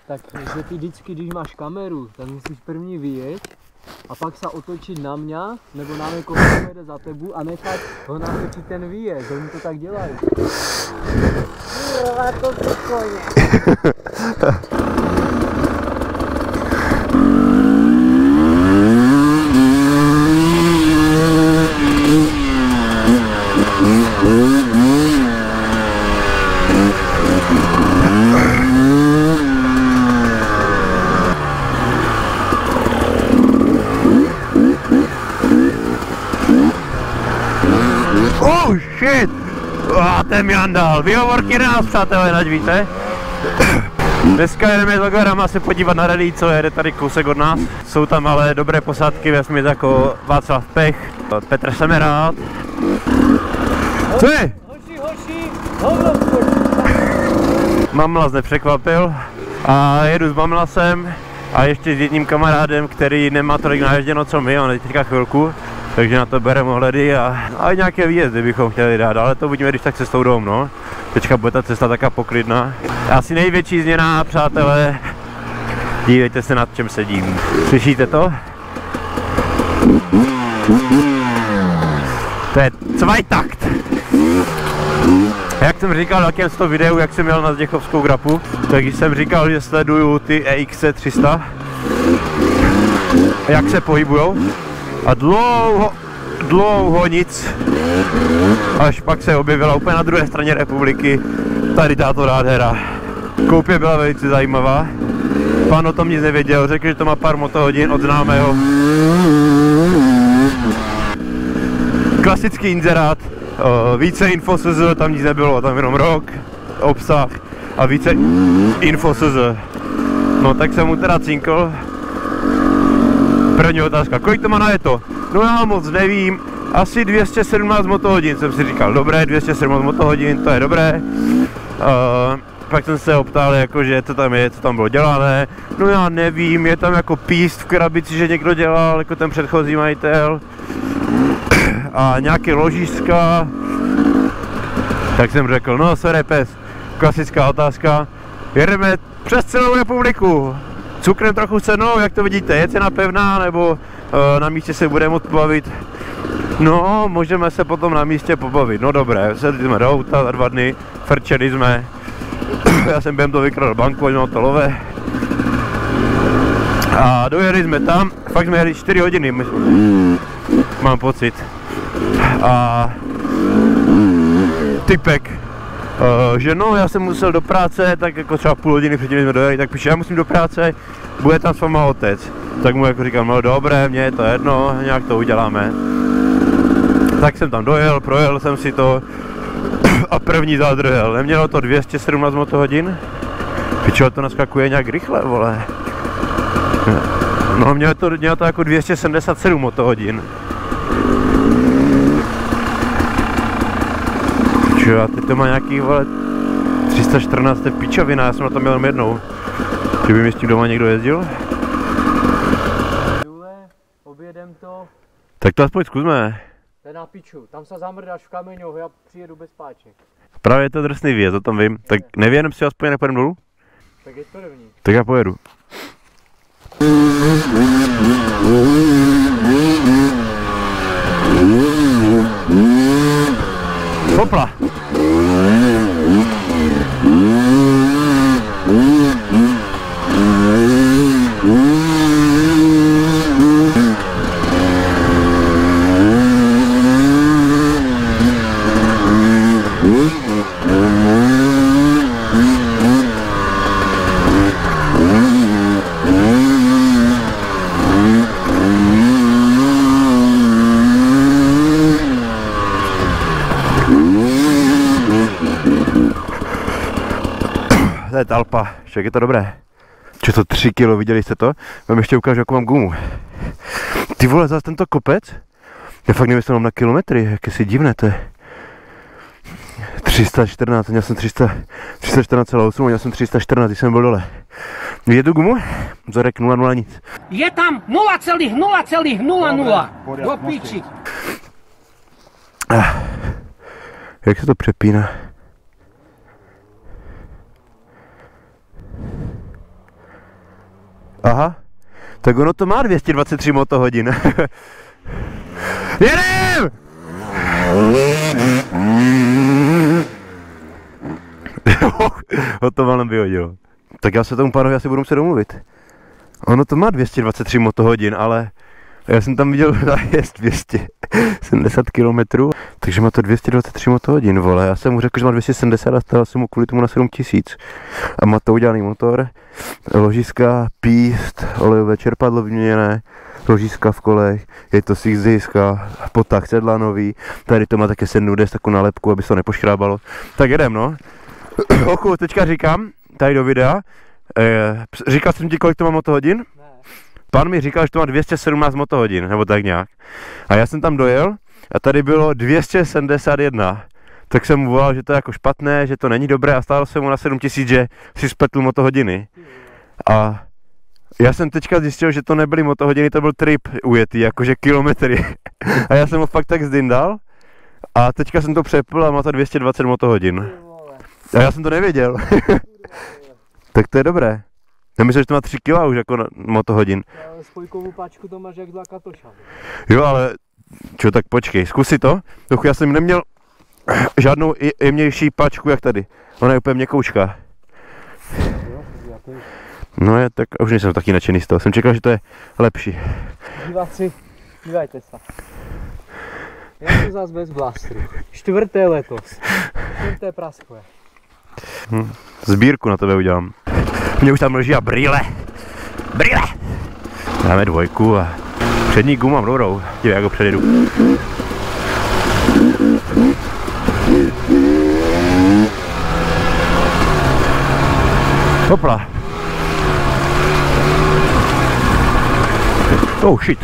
tak že ty vždycky, když máš kameru, tak musíš první vyjet a pak se otočit na mě, nebo na někoho, kdo jede za tebu a nechat ho natočit ten výjezd. Oni to tak dělají. Kurva, to se koně. Oh shit! Ten mi andal. Výhovorky 11, přátelé, ať víte. Dneska jdeme s Logarama se podívat na rally, co jede tady kousek od nás. Jsou tam ale dobré posádky, vesměs jako Václav Pech, Petr Semerád. Co je? Hoši, hovno skočí. Mamlas nepřekvapil a jedu s Mamlasem a ještě s jedním kamarádem, který nemá tolik naježděno co my, on je teďka chvilku. Takže na to bereme ohledy a nějaké výjezdy bychom chtěli dát, ale to uvidíme, když tak cestou domů, no. Teďka bude ta cesta taká poklidná. Asi největší změna, přátelé, dívejte se, nad čem sedím. Slyšíte to? To je Zweitakt. Jak jsem říkal v jakém z toho videu, jak jsem jel na Zděchovskou grapu, takže jsem říkal, že sleduju ty EX300, jak se pohybujou. A dlouho nic, až pak se objevila úplně na druhé straně republiky tady tato nádhera. Koupě byla velice zajímavá, pán o tom nic nevěděl, řekl, že to má pár motohodin od známého. Klasický inzerát, více info SZ, tam nic nebylo, tam jenom rok, obsah a více info SZ. No tak jsem mu teda cinkl. První otázka, kolik to má na to? No já moc nevím, asi 217 motohodin, jsem si říkal, dobré, 217 motohodin, to je dobré. Pak jsem se optal, jakože co tam je, co tam bylo dělané. No já nevím, je tam jako píst v krabici, že někdo dělal, jako ten předchozí majitel. A nějaké ložiska. Tak jsem řekl, no sorry pes, klasická otázka, jedeme přes celou republiku. Cukrem trochu cenou, jak to vidíte, je cena pevná, nebo na místě se budeme moct pobavit? No, můžeme se potom na místě pobavit, no dobré, sedli jsme do auta za 2 dny, frčeli jsme, já jsem během toho vykradl banku, ať mám to lové. A dojeli jsme tam, fakt jsme jeli 4 hodiny, mám pocit. A typek, že no, já jsem musel do práce, tak jako třeba půl hodiny předtím jsme dojeli, tak píše, já musím do práce, bude tam s váma otec. Tak mu jako říkám, no dobré, mně je to jedno, nějak to uděláme. Tak jsem tam dojel, projel jsem si to a první zádrhel. Nemělo to 217 motohodin? Pičo, to naskakuje nějak rychle, vole. No, mělo to jako 277 motohodin. Pičo, a teď to má nějaký, vole, 314 pičovina, já jsem na tom měl jenom jednou. Kdyby mi s tím doma někdo jezdil? Objedem to. Tak to aspoň zkusme. To je na piču, tam se zamrdáš v kameňoch, já přijedu bez páček. Právě je to drsný výjezd, o tom vím. Tak nevěnem si aspoň nepojedem dolů? Tak je to rovný. Tak já pojedu. Hopla! To je talpa, však je to dobré. Čo to 3 kilo, viděli jste to? Vám ještě ukážu, jakou mám gumu. Ty vole, zase tento kopec? Já fakt nevím, jestli mám na kilometry, jak je divné to je. 314, já jsem 314,8, já jsem 314, když jsem byl dole. Vidět tu gumu? Vzorek 0,0 nic. Je tam 0,0,00. Do píči. Jak se to přepíná? Aha, tak ono to má 223 motohodin. Jedem! Ho to malem vyhodilo. Tak já se tomu pánovi asi budu muset domluvit. Ono to má 223 motohodin, ale já jsem tam viděl zájezd 270 km, takže má to 223 motohodin, vole. Já jsem mu řekl, že má 270 a stál jsem mu kvůli tomu na 7000. A má to udělaný motor, ložiska, píst, olejové čerpadlo vyměněné, ložiska v kolech, je to six diska, potah sedla nový, tady to má také 7D, takovou nálepku, aby se to nepoškrábalo. Tak jedem, no. Ochu, teďka říkám, tady do videa, říkal jsem ti, kolik to má motohodin? Ne. Pan mi říkal, že to má 217 motohodin, nebo tak nějak. A já jsem tam dojel a tady bylo 271. Tak jsem mu volal, že to je jako špatné, že to není dobré a stálo se mu na 7000, že si spletl motohodiny. A já jsem teďka zjistil, že to nebyly motohodiny, to byl trip ujetý, jakože kilometry. A já jsem ho fakt tak zdindal a teďka jsem to přepl a má to 220 motohodin. A já jsem to nevěděl. Tak to je dobré. Já myslím, že to má 3 kg už jako motohodin. Ale spojkovou páčku to máš jak dla Katoša. Jo, ale čo, tak počkej, zkus si to. Já jsem neměl žádnou jemnější páčku jak tady. Ona je úplně měkoučká. No je, tak už nejsem taky nadšený z toho. Jsem čekal, že to je lepší. Diváci, dívajte se. Já jsem zás bez blastru. 4. letos. 4. praskové. Sbírku na tebe udělám. Mě už tam leží a brýle. Brýle! Dáme 2 a přední gumu mám dobrou. Dívej, jak ho předjedu. Hopla. Oh shit.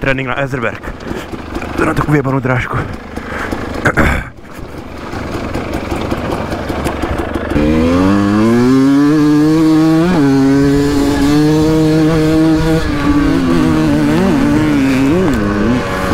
Trénink na Ezerberg. To na takovou jebanou drážku.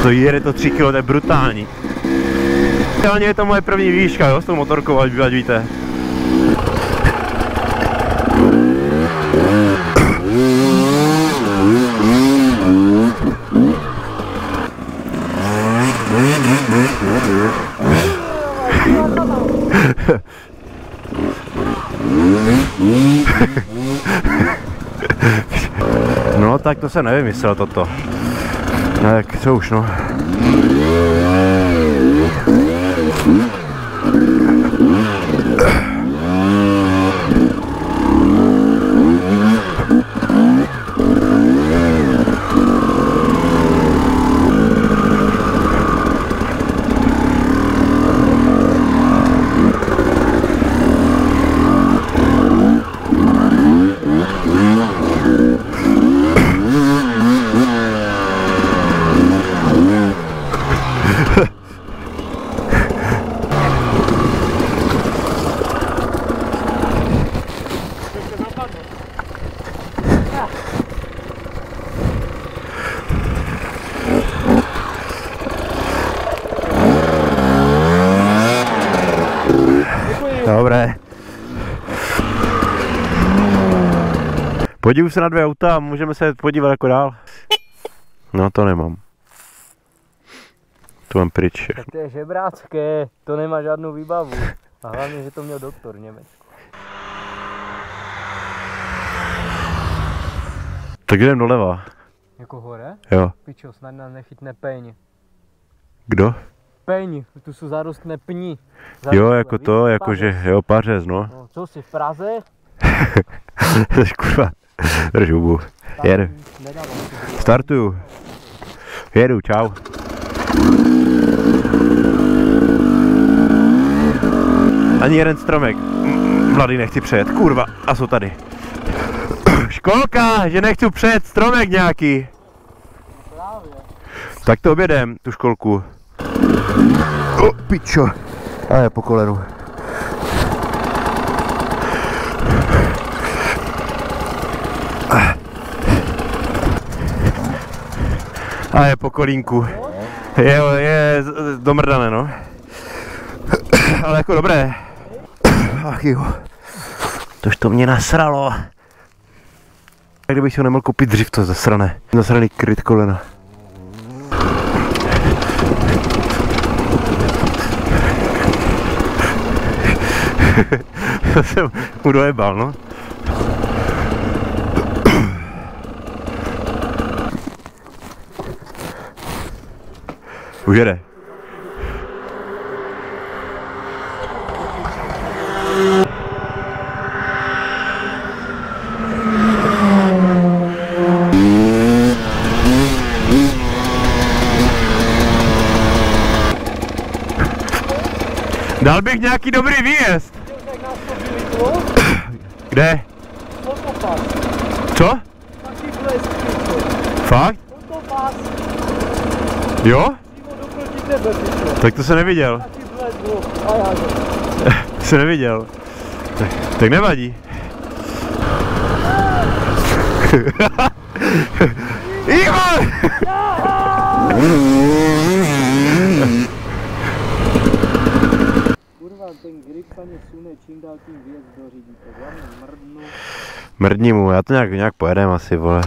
To jede to 3 kg, to je brutální. Reálně je to moje první výška, jo, s tou motorkou, ať víte. No tak to se nevymyslel toto. Tak co už no. Dobré. Podívej se na 2 auta a můžeme se podívat jako dál. No to nemám. To mám pryč. Tak to je žebrácké, to nemá žádnou výbavu. A hlavně, že to měl doktor v Německu. Tak jdem doleva. Jako hore? Jo. Pičo, snad nás nechytne peň. Kdo? Peň, tu jsou zarostné pní. Jo, jako to, jakože, jo, pařez, no. No, co jsi v Praze? Jsi kurva, drž hubu. Jedu. Startuju. Jedu, čau. Ani jeden stromek. Mladý nechci přejet, kurva, a jsou tady. Školka, že nechci přejet stromek nějaký. Tak to objedem, tu školku. O, pičo. A je po kolenu. A je po kolínku. Je domrdané, no. Ale jako dobré. Ach jo. Tož to mě nasralo. Jak kdybych si ho nemohl koupit dřív, to zasrané. Zasraný kryt kolena. To jsem mu dojebal, no. Už jede. Dal bych nějaký dobrý výjezd. Kde? Co? Fakt? Jo? Tak to jsem neviděl. To jsem neviděl. Tak nevadí. Igor! Kurva, ten grip se mě sune čím dál tím víc do řidíte. Já mrdnu. Mrdni mu, já to nějak pojedem asi, vole.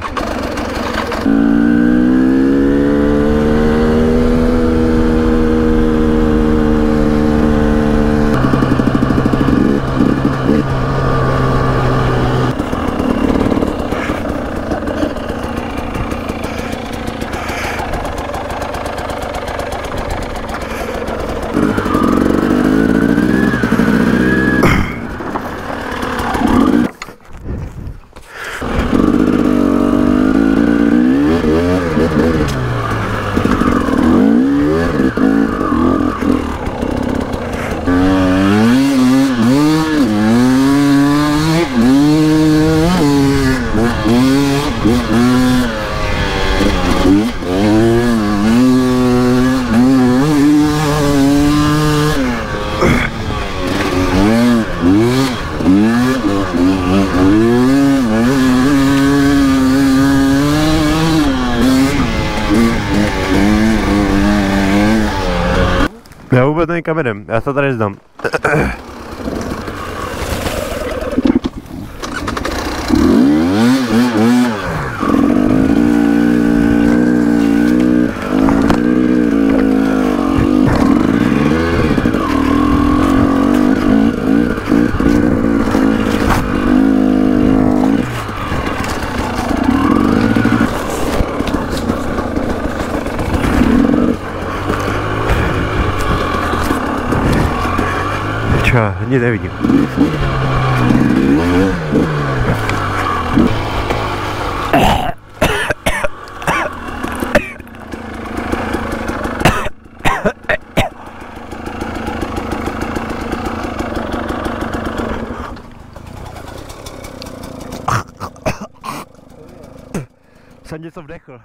Já vůbec nevím, kam jedem, já se tady zdám. Nic nevidím. Jsem něco vdechl.